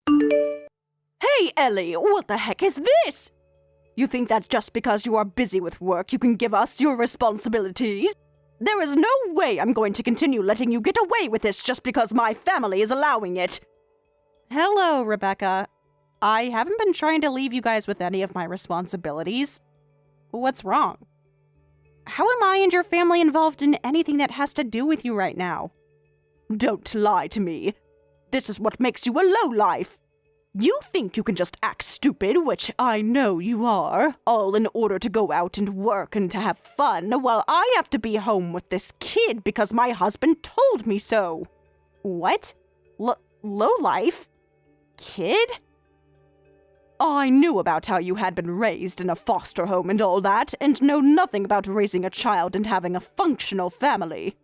Hey, Ellie, what the heck is this? You think that just because you are busy with work, you can give us your responsibilities? There is no way I'm going to continue letting you get away with this just because my family is allowing it. Hello, Rebecca. I haven't been trying to leave you guys with any of my responsibilities. What's wrong? How am I and your family involved in anything that has to do with you right now? Don't lie to me. This is what makes you a lowlife. You think you can just act stupid, which I know you are, all in order to go out and work and to have fun, while I have to be home with this kid because my husband told me so. What? Lowlife? Kid? I knew about how you had been raised in a foster home and all that, and know nothing about raising a child and having a functional family.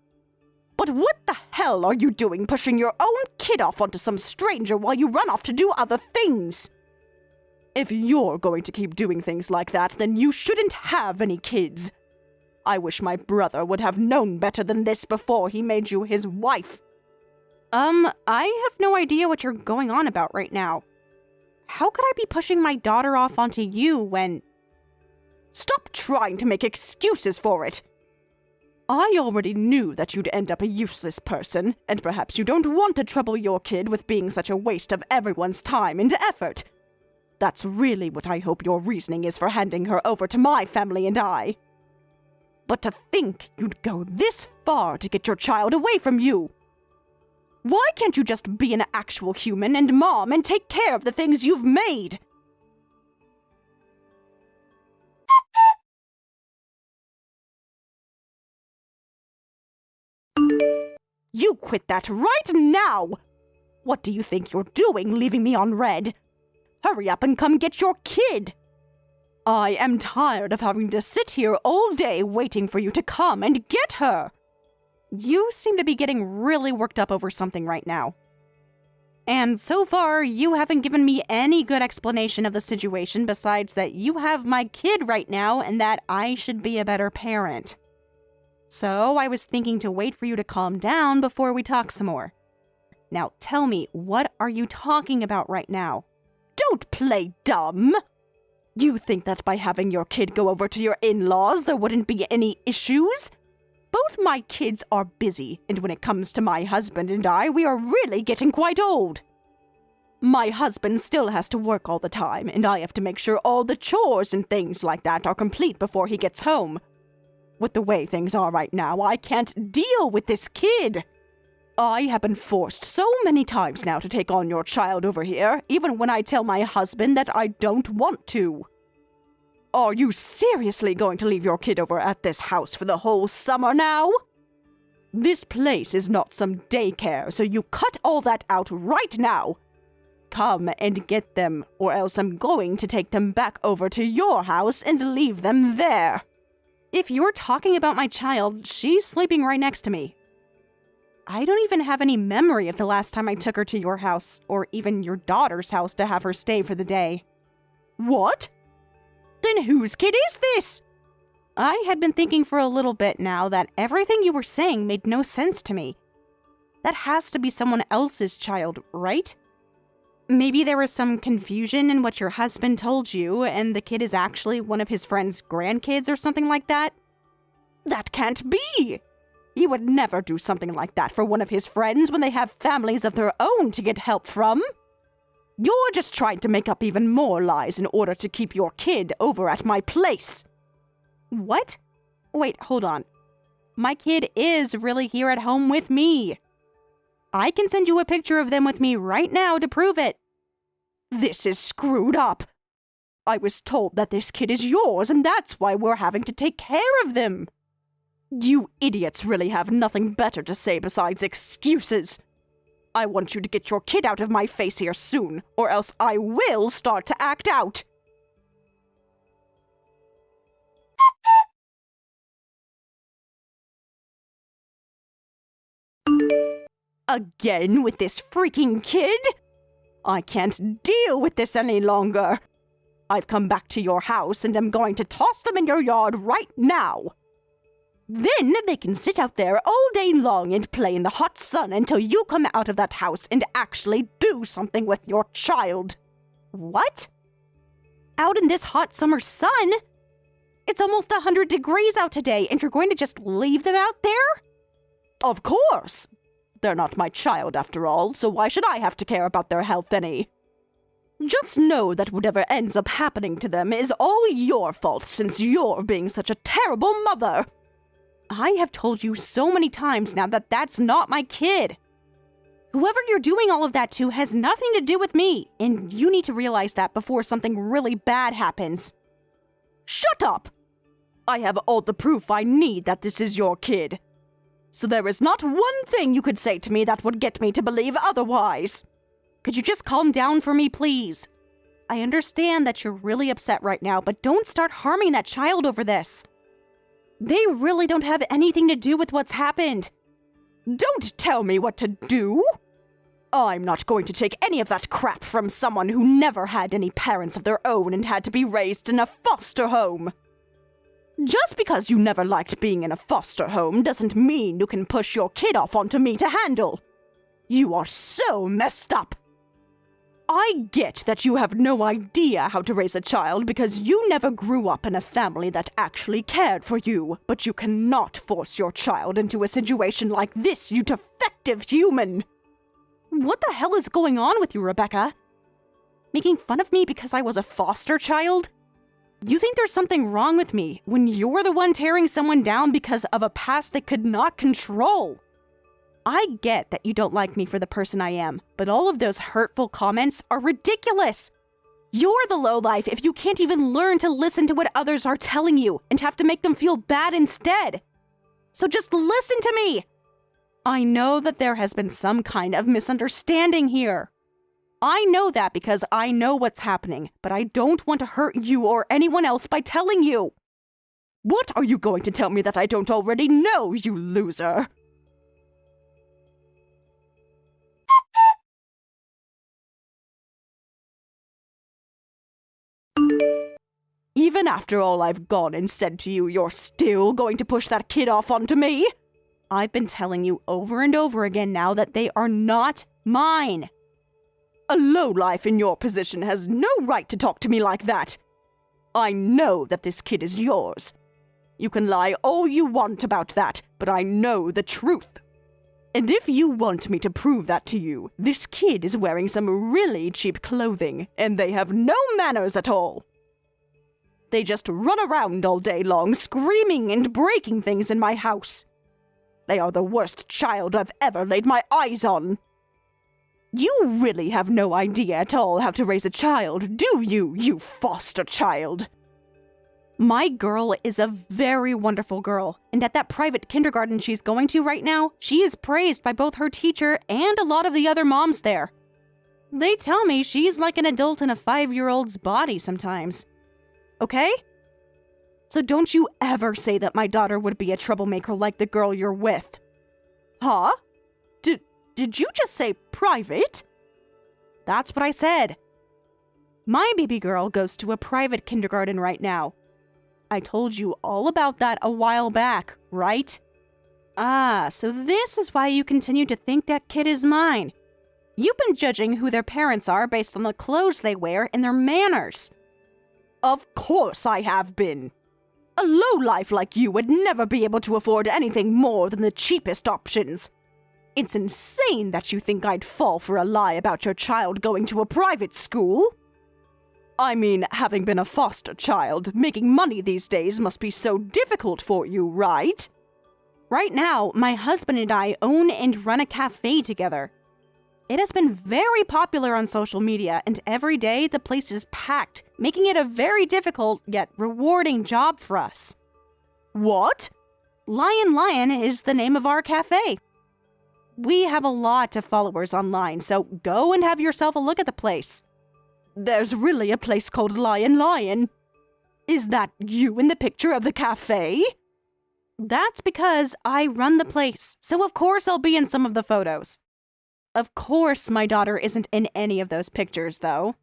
But what the hell are you doing pushing your own kid off onto some stranger while you run off to do other things? If you're going to keep doing things like that, then you shouldn't have any kids. I wish my brother would have known better than this before he made you his wife. I have no idea what you're going on about right now. How could I be pushing my daughter off onto you when... Stop trying to make excuses for it. I already knew that you'd end up a useless person, and perhaps you don't want to trouble your kid with being such a waste of everyone's time and effort. That's really what I hope your reasoning is for handing her over to my family and I. But to think you'd go this far to get your child away from you. Why can't you just be an actual human and mom and take care of the things you've made? You quit that right now! What do you think you're doing, leaving me on red? Hurry up and come get your kid! I am tired of having to sit here all day waiting for you to come and get her! You seem to be getting really worked up over something right now. And so far, you haven't given me any good explanation of the situation besides that you have my kid right now and that I should be a better parent. So I was thinking to wait for you to calm down before we talk some more. Now tell me, what are you talking about right now? Don't play dumb! You think that by having your kid go over to your in-laws there wouldn't be any issues? Both my kids are busy, and when it comes to my husband and I, we are really getting quite old. My husband still has to work all the time, and I have to make sure all the chores and things like that are complete before he gets home. With the way things are right now, I can't deal with this kid. I have been forced so many times now to take on your child over here, even when I tell my husband that I don't want to. Are you seriously going to leave your kid over at this house for the whole summer now? This place is not some daycare, so you cut all that out right now. Come and get them, or else I'm going to take them back over to your house and leave them there. If you're talking about my child, she's sleeping right next to me. I don't even have any memory of the last time I took her to your house, or even your daughter's house to have her stay for the day. What? Then whose kid is this? I had been thinking for a little bit now that everything you were saying made no sense to me. That has to be someone else's child, right? Maybe there was some confusion in what your husband told you, and the kid is actually one of his friend's grandkids or something like that? That can't be! He would never do something like that for one of his friends when they have families of their own to get help from. You're just trying to make up even more lies in order to keep your kid over at my place. What? Wait, hold on. My kid is really here at home with me. I can send you a picture of them with me right now to prove it. This is screwed up. I was told that this kid is yours, and that's why we're having to take care of them. You idiots really have nothing better to say besides excuses. I want you to get your kid out of my face here soon, or else I will start to act out. Again with this freaking kid? I can't deal with this any longer. I've come back to your house and am going to toss them in your yard right now. Then they can sit out there all day long and play in the hot sun until you come out of that house and actually do something with your child. What? Out in this hot summer sun? It's almost 100 degrees out today, and you're going to just leave them out there? Of course. They're not my child after all, so why should I have to care about their health any? Just know that whatever ends up happening to them is all your fault since you're being such a terrible mother. I have told you so many times now that that's not my kid. Whoever you're doing all of that to has nothing to do with me, and you need to realize that before something really bad happens. Shut up! I have all the proof I need that this is your kid. So there is not one thing you could say to me that would get me to believe otherwise. Could you just calm down for me, please? I understand that you're really upset right now, but don't start harming that child over this. They really don't have anything to do with what's happened. Don't tell me what to do! I'm not going to take any of that crap from someone who never had any parents of their own and had to be raised in a foster home. Just because you never liked being in a foster home doesn't mean you can push your kid off onto me to handle. You are so messed up. I get that you have no idea how to raise a child because you never grew up in a family that actually cared for you, but you cannot force your child into a situation like this, you defective human. What the hell is going on with you, Rebecca? Making fun of me because I was a foster child? You think there's something wrong with me when you're the one tearing someone down because of a past they could not control? I get that you don't like me for the person I am, but all of those hurtful comments are ridiculous. You're the lowlife if you can't even learn to listen to what others are telling you and have to make them feel bad instead. So just listen to me. I know that there has been some kind of misunderstanding here. I know that because I know what's happening, but I don't want to hurt you or anyone else by telling you. What are you going to tell me that I don't already know, you loser? Even after all I've gone and said to you, you're still going to push that kid off onto me? I've been telling you over and over again now that they are not mine. A lowlife in your position has no right to talk to me like that. I know that this kid is yours. You can lie all you want about that, but I know the truth. And if you want me to prove that to you, this kid is wearing some really cheap clothing, and they have no manners at all. They just run around all day long, screaming and breaking things in my house. They are the worst child I've ever laid my eyes on. You really have no idea at all how to raise a child, do you, you foster child? My girl is a very wonderful girl, and at that private kindergarten she's going to right now, she is praised by both her teacher and a lot of the other moms there. They tell me she's like an adult in a 5-year-old's body sometimes. Okay? So don't you ever say that my daughter would be a troublemaker like the girl you're with. Huh? Did you just say private? That's what I said. My baby girl goes to a private kindergarten right now. I told you all about that a while back, right? Ah, so this is why you continue to think that kid is mine. You've been judging who their parents are based on the clothes they wear and their manners. Of course I have been. A lowlife like you would never be able to afford anything more than the cheapest options. It's insane that you think I'd fall for a lie about your child going to a private school. I mean, having been a foster child, making money these days must be so difficult for you, right? Right now, my husband and I own and run a cafe together. It has been very popular on social media, and every day the place is packed, making it a very difficult yet rewarding job for us. What? Lion is the name of our cafe. We have a lot of followers online, so go and have yourself a look at the place. There's really a place called Lion. Is that you in the picture of the cafe? That's because I run the place, so of course I'll be in some of the photos. Of course my daughter isn't in any of those pictures, though.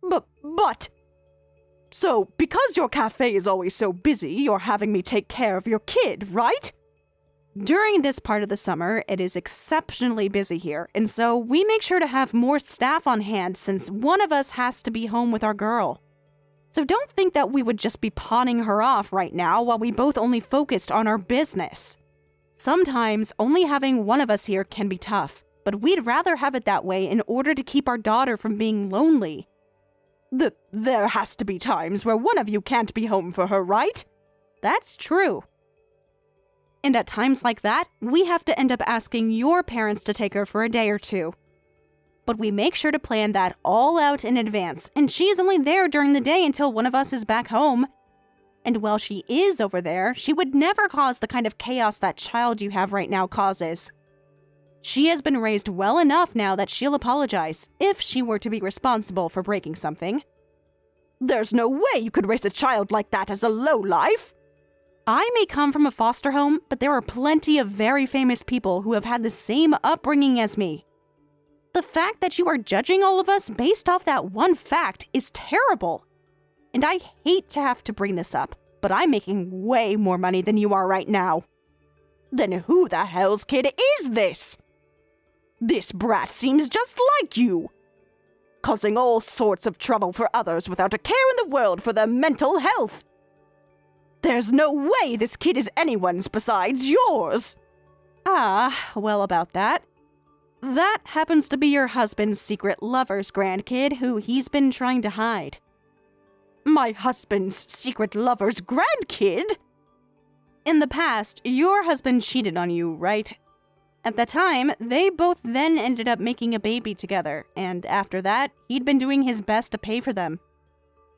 But... So, because your cafe is always so busy, you're having me take care of your kid, right? During this part of the summer, it is exceptionally busy here, and so we make sure to have more staff on hand since one of us has to be home with our girl. So don't think that we would just be pawning her off right now while we both only focused on our business. Sometimes only having one of us here can be tough, but we'd rather have it that way in order to keep our daughter from being lonely. There has to be times where one of you can't be home for her, right? That's true. And at times like that, we have to end up asking your parents to take her for a day or two. But we make sure to plan that all out in advance, and she's only there during the day until one of us is back home. And while she is over there, she would never cause the kind of chaos that child you have right now causes. She has been raised well enough now that she'll apologize if she were to be responsible for breaking something. There's no way you could raise a child like that as a lowlife. I may come from a foster home, but there are plenty of very famous people who have had the same upbringing as me. The fact that you are judging all of us based off that one fact is terrible. And I hate to have to bring this up, but I'm making way more money than you are right now. Then who the hell's kid is this? This brat seems just like you, causing all sorts of trouble for others without a care in the world for their mental health. There's no way this kid is anyone's besides yours. Well about that. That happens to be your husband's secret lover's grandkid who he's been trying to hide. My husband's secret lover's grandkid? In the past, your husband cheated on you, right? At the time, they both then ended up making a baby together, and after that, he'd been doing his best to pay for them.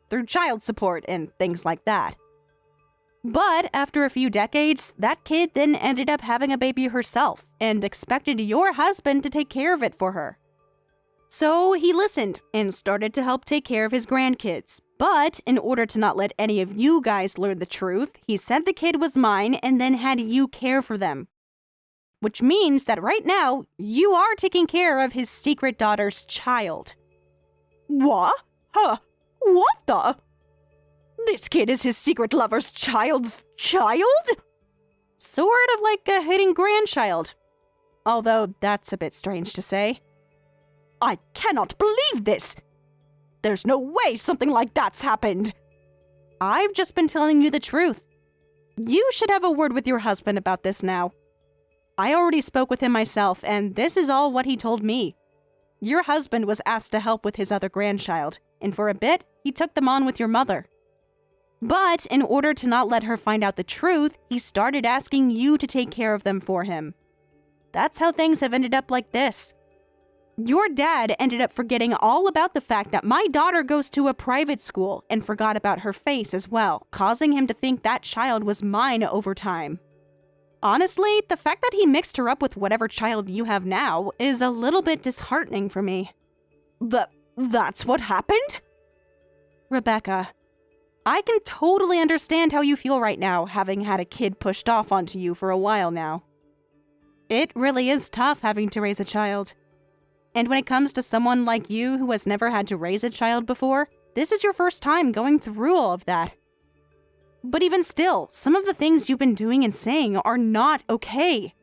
Through child support and things like that. But after a few decades, that kid then ended up having a baby herself, and expected your husband to take care of it for her. So he listened, and started to help take care of his grandkids. But in order to not let any of you guys learn the truth, he said the kid was mine and then had you care for them. Which means that right now, you are taking care of his secret daughter's child. What? Huh? What the? This kid is his secret lover's child's child? Sort of like a hidden grandchild. Although that's a bit strange to say. I cannot believe this! There's no way something like that's happened! I've just been telling you the truth. You should have a word with your husband about this now. I already spoke with him myself, and this is all what he told me. Your husband was asked to help with his other grandchild, and for a bit, he took them on with your mother. But in order to not let her find out the truth, he started asking you to take care of them for him. That's how things have ended up like this. Your dad ended up forgetting all about the fact that my daughter goes to a private school and forgot about her face as well, causing him to think that child was mine over time. Honestly, the fact that he mixed her up with whatever child you have now is a little bit disheartening for me. That's what happened? Rebecca, I can totally understand how you feel right now, having had a kid pushed off onto you for a while now. It really is tough having to raise a child. And when it comes to someone like you who has never had to raise a child before, this is your first time going through all of that. But even still, some of the things you've been doing and saying are not okay.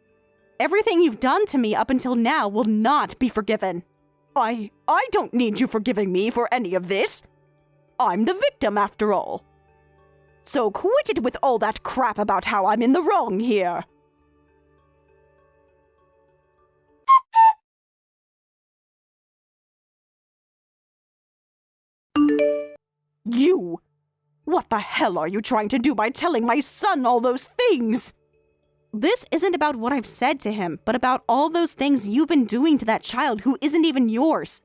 Everything you've done to me up until now will not be forgiven. I don't need you forgiving me for any of this. I'm the victim after all. So quit it with all that crap about how I'm in the wrong here. You! What the hell are you trying to do by telling my son all those things? This isn't about what I've said to him, but about all those things you've been doing to that child who isn't even yours.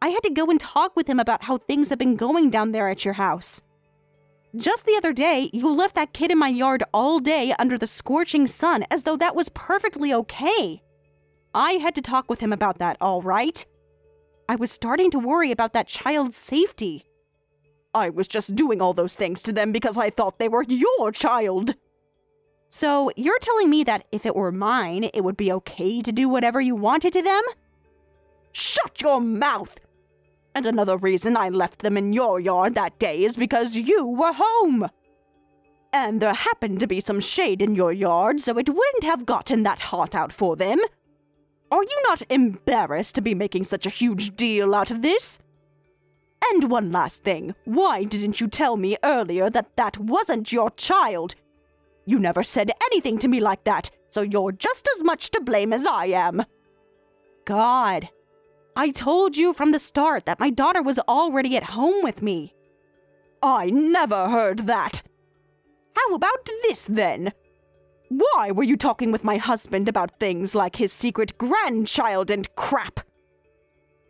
I had to go and talk with him about how things have been going down there at your house. Just the other day, you left that kid in my yard all day under the scorching sun as though that was perfectly okay. I had to talk with him about that, all right? I was starting to worry about that child's safety. I was just doing all those things to them because I thought they were your child. So you're telling me that if it were mine, it would be okay to do whatever you wanted to them? Shut your mouth! And another reason I left them in your yard that day is because you were home. And there happened to be some shade in your yard, so it wouldn't have gotten that hot out for them. Are you not embarrassed to be making such a huge deal out of this? And one last thing, why didn't you tell me earlier that that wasn't your child? You never said anything to me like that, so you're just as much to blame as I am. God, I told you from the start that my daughter was already at home with me. I never heard that. How about this, then? Why were you talking with my husband about things like his secret grandchild and crap?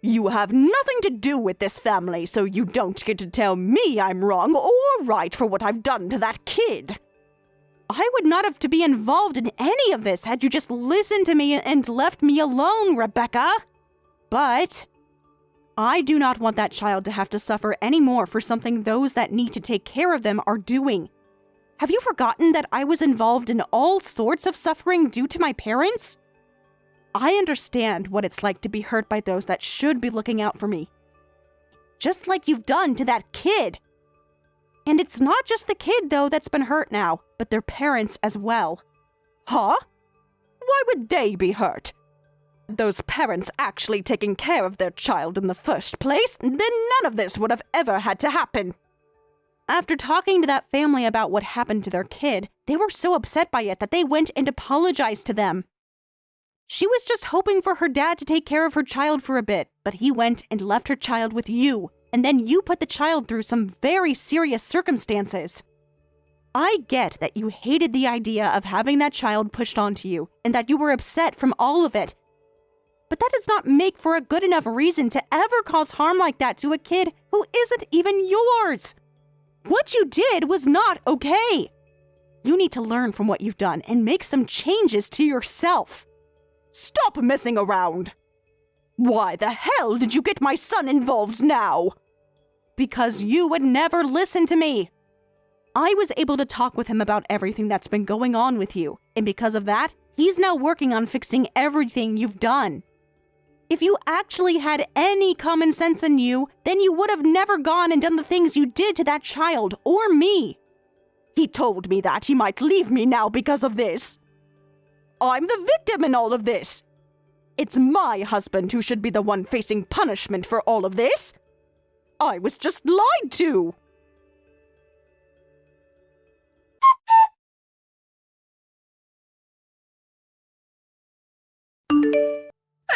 You have nothing to do with this family, so you don't get to tell me I'm wrong or right for what I've done to that kid. I would not have to be involved in any of this had you just listened to me and left me alone, Rebecca. But I do not want that child to have to suffer any more for something those that need to take care of them are doing. Have you forgotten that I was involved in all sorts of suffering due to my parents? I understand what it's like to be hurt by those that should be looking out for me. Just like you've done to that kid. And it's not just the kid, though, that's been hurt now, but their parents as well. Huh? Why would they be hurt? Those parents actually taking care of their child in the first place, then none of this would have ever had to happen. After talking to that family about what happened to their kid, they were so upset by it that they went and apologized to them. She was just hoping for her dad to take care of her child for a bit, but he went and left her child with you, and then you put the child through some very serious circumstances. I get that you hated the idea of having that child pushed onto you, and that you were upset from all of it. But that does not make for a good enough reason to ever cause harm like that to a kid who isn't even yours. What you did was not okay. You need to learn from what you've done and make some changes to yourself. Stop messing around. Why the hell did you get my son involved now? Because you would never listen to me. I was able to talk with him about everything that's been going on with you, and because of that, he's now working on fixing everything you've done. If you actually had any common sense in you, then you would have never gone and done the things you did to that child or me. He told me that he might leave me now because of this. I'm the victim in all of this. It's my husband who should be the one facing punishment for all of this. I was just lied to.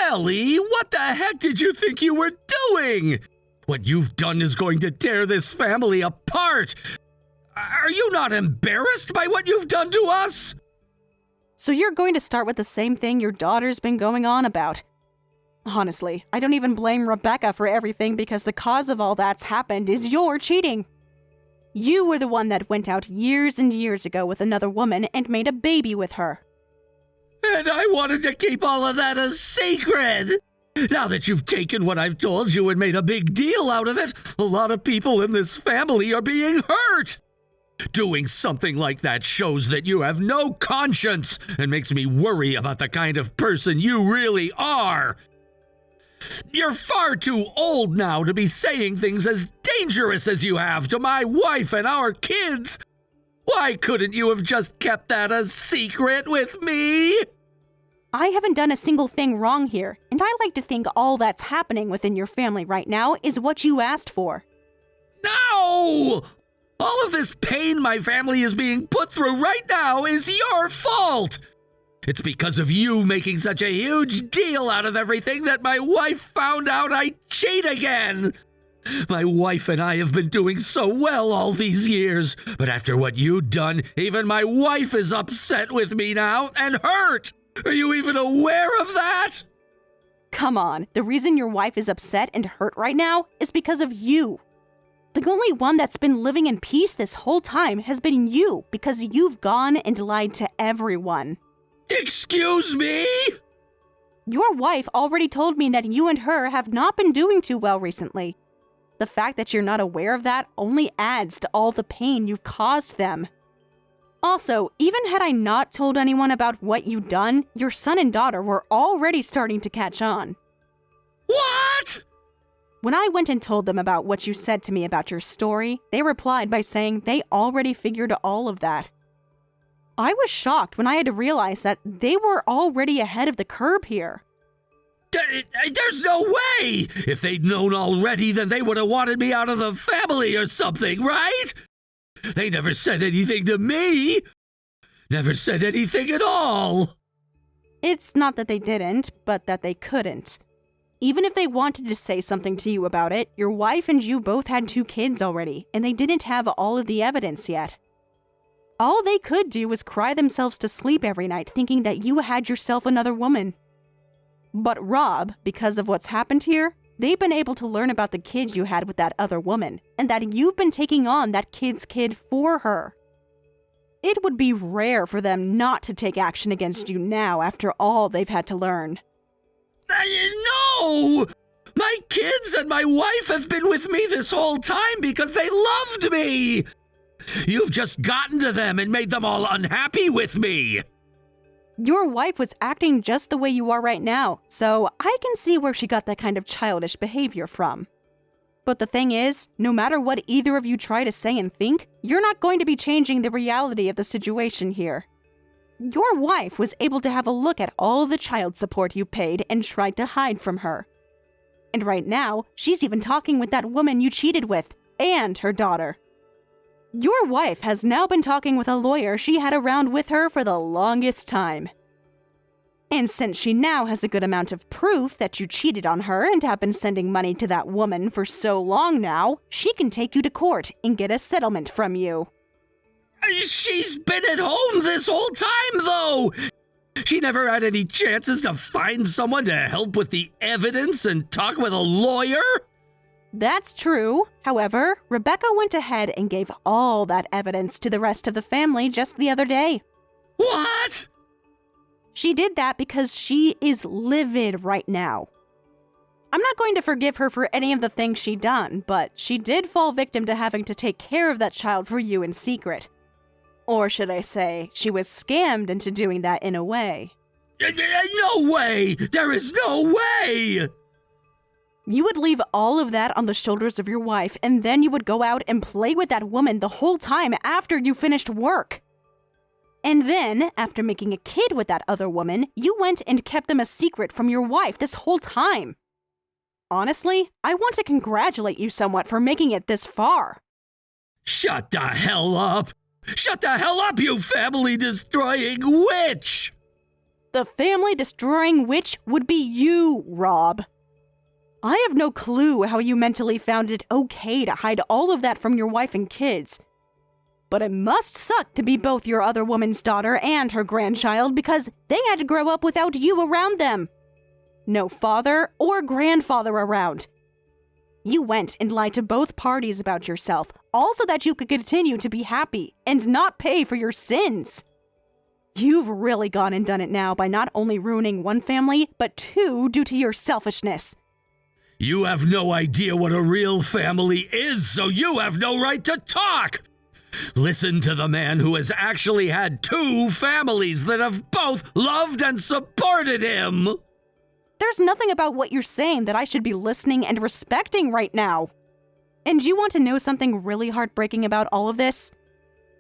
Ellie, what the heck did you think you were doing? What you've done is going to tear this family apart. Are you not embarrassed by what you've done to us? So you're going to start with the same thing your daughter's been going on about. Honestly, I don't even blame Rebecca for everything because the cause of all that's happened is your cheating. You were the one that went out years and years ago with another woman and made a baby with her. And I wanted to keep all of that a secret. Now that you've taken what I've told you and made a big deal out of it, a lot of people in this family are being hurt. Doing something like that shows that you have no conscience and makes me worry about the kind of person you really are. You're far too old now to be saying things as dangerous as you have to my wife and our kids. Why couldn't you have just kept that a secret with me? I haven't done a single thing wrong here, and I like to think all that's happening within your family right now is what you asked for. No! All of this pain my family is being put through right now is your fault! It's because of you making such a huge deal out of everything that my wife found out I cheat again! My wife and I have been doing so well all these years, but after what you've done, even my wife is upset with me now and hurt! Are you even aware of that? Come on, the reason your wife is upset and hurt right now is because of you. The only one that's been living in peace this whole time has been you because you've gone and lied to everyone. Excuse me? Your wife already told me that you and her have not been doing too well recently. The fact that you're not aware of that only adds to all the pain you've caused them. Also, even had I not told anyone about what you'd done, your son and daughter were already starting to catch on. What? When I went and told them about what you said to me about your story, they replied by saying they already figured all of that. I was shocked when I had to realize that they were already ahead of the curve here. There's no way! If they'd known already, then they would have wanted me out of the family or something, right? They never said anything to me. Never said anything at all. It's not that they didn't, but that they couldn't. Even if they wanted to say something to you about it, your wife and you both had 2 kids already, and they didn't have all of the evidence yet. All they could do was cry themselves to sleep every night thinking that you had yourself another woman. But Rob, because of what's happened here, they've been able to learn about the kid you had with that other woman, and that you've been taking on that kid's kid for her. It would be rare for them not to take action against you now after all they've had to learn. No! My kids and my wife have been with me this whole time because they loved me! You've just gotten to them and made them all unhappy with me! Your wife was acting just the way you are right now, so I can see where she got that kind of childish behavior from. But the thing is, no matter what either of you try to say and think, you're not going to be changing the reality of the situation here. Your wife was able to have a look at all the child support you paid and tried to hide from her. And right now, she's even talking with that woman you cheated with, and her daughter. Your wife has now been talking with a lawyer she had around with her for the longest time. And since she now has a good amount of proof that you cheated on her and have been sending money to that woman for so long now, she can take you to court and get a settlement from you. She's been at home this whole time, though! She never had any chances to find someone to help with the evidence and talk with a lawyer? That's true. However, Rebecca went ahead and gave all that evidence to the rest of the family just the other day. What? She did that because she is livid right now. I'm not going to forgive her for any of the things she done, but she did fall victim to having to take care of that child for you in secret. Or should I say, she was scammed into doing that in a way. No way! There is no way! You would leave all of that on the shoulders of your wife, and then you would go out and play with that woman the whole time after you finished work. And then, after making a kid with that other woman, you went and kept them a secret from your wife this whole time. Honestly, I want to congratulate you somewhat for making it this far. Shut the hell up! Shut the hell up, you family-destroying witch! The family-destroying witch would be you, Rob. I have no clue how you mentally found it okay to hide all of that from your wife and kids. But it must suck to be both your other woman's daughter and her grandchild because they had to grow up without you around them. No father or grandfather around. You went and lied to both parties about yourself, all so that you could continue to be happy and not pay for your sins. You've really gone and done it now by not only ruining one family, but 2 due to your selfishness. You have no idea what a real family is, so you have no right to talk! Listen to the man who has actually had 2 families that have both loved and supported him! There's nothing about what you're saying that I should be listening and respecting right now. And you want to know something really heartbreaking about all of this?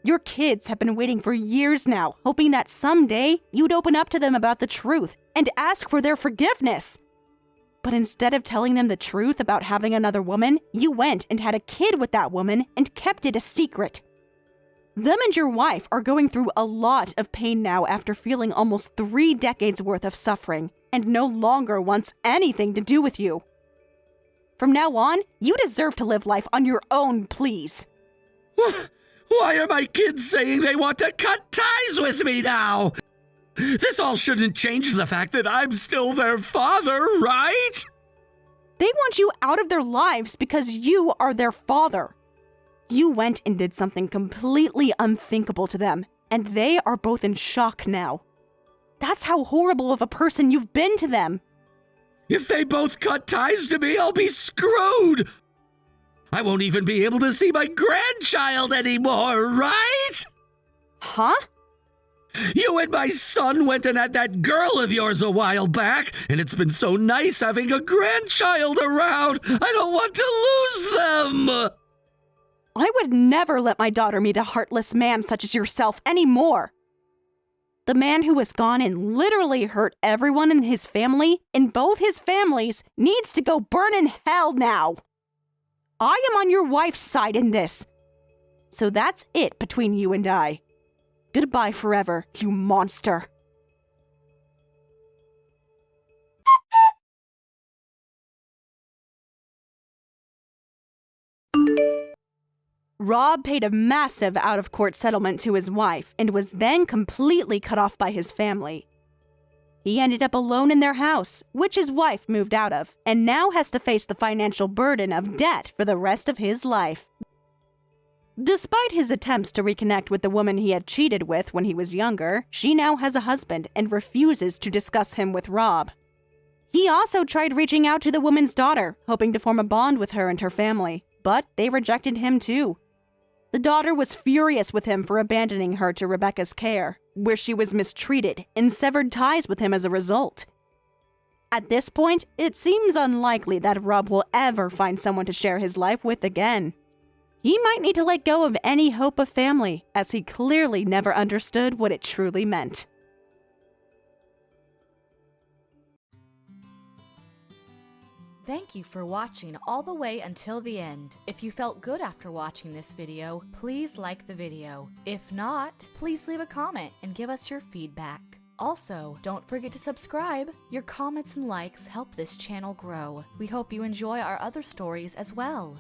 Your kids have been waiting for years now, hoping that someday you'd open up to them about the truth and ask for their forgiveness. But instead of telling them the truth about having another woman, you went and had a kid with that woman and kept it a secret. Them and your wife are going through a lot of pain now after feeling almost 3 decades worth of suffering and no longer wants anything to do with you. From now on, you deserve to live life on your own, please. Why are my kids saying they want to cut ties with me now? This all shouldn't change the fact that I'm still their father, right? They want you out of their lives because you are their father. You went and did something completely unthinkable to them, and they are both in shock now. That's how horrible of a person you've been to them. If they both cut ties to me, I'll be screwed! I won't even be able to see my grandchild anymore, right? Huh? You and my son went and had that girl of yours a while back, and it's been so nice having a grandchild around. I don't want to lose them. I would never let my daughter meet a heartless man such as yourself anymore. The man who has gone and literally hurt everyone in his family, in both his families, needs to go burn in hell now. I am on your wife's side in this. So that's it between you and I. Goodbye forever, you monster. Rob paid a massive out-of-court settlement to his wife and was then completely cut off by his family. He ended up alone in their house, which his wife moved out of, and now has to face the financial burden of debt for the rest of his life. Despite his attempts to reconnect with the woman he had cheated with when he was younger, she now has a husband and refuses to discuss him with Rob. He also tried reaching out to the woman's daughter, hoping to form a bond with her and her family, but they rejected him too. The daughter was furious with him for abandoning her to Rebecca's care, where she was mistreated and severed ties with him as a result. At this point, it seems unlikely that Rob will ever find someone to share his life with again. He might need to let go of any hope of family, as he clearly never understood what it truly meant. Thank you for watching all the way until the end. If you felt good after watching this video, please like the video. If not, please leave a comment and give us your feedback. Also, don't forget to subscribe. Your comments and likes help this channel grow. We hope you enjoy our other stories as well.